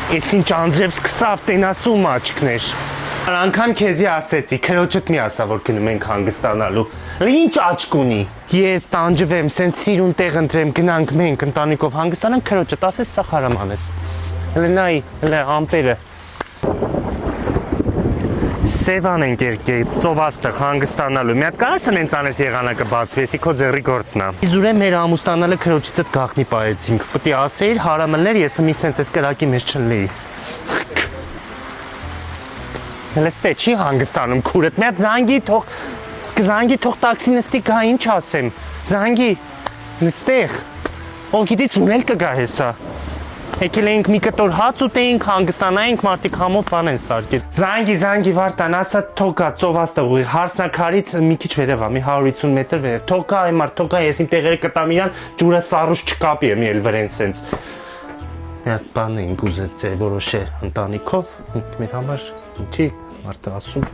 Էս ինչ անձրև սկսավ տենասում աչքներ։ Անգամ քեզի ասեցի, քրոջդ մի ասա, որ գնում ենք հանգստանալու։ Ինչ աչք ունի։ Ես տանջվեմ, սենց սիրուն տեղ ընտրեմ, գնանք մենք ընտանիքով հանգստանանք, քրոջդ ասես սա խարաման ես։ Հələ նայ, հələ ամպերը։ Սևան ենք երկել, ծովաստեղ հանգստանալու։ Մի հատ կարաս հենց անես եղանակը բացվի, էսի քո ձեռի գործն է։ Իզուրեմ մեր ամուսնանալը քրոջիցդ գաղտնի պահեցինք։ Պետք է ասեիր հարամլներ, ես մի սենց էս կրակի մեջ չլեի։ Հələ ստե չի հանգստանում քուրդ, մի հատ զանգի թող տաքսի նստի գա, ինչ ասեմ։ Զանգի, նստեղ։ Ով գիտի ծունել կգա հեսա։ Եկել էինք մի կտոր հաց ուտեինք, հանգստանայինք, մարդիկ համով բան են սարքել։ Զանգի վարտան, ասա թող գա ծովաստեղ ուղի, հարսնակարից մի քիչ վերև ա, մի 150 մետր վերև։ Թող գա այ մարդ, թող գա, ես իմ տեղերը կտամ իրան, ջուրը սառուշ չկապի եմ ել վրեն սենց։ Մի հատ բան էինք ուզեցել որոշել ընտանիքով, մեր համար ինչի մարդը ասում։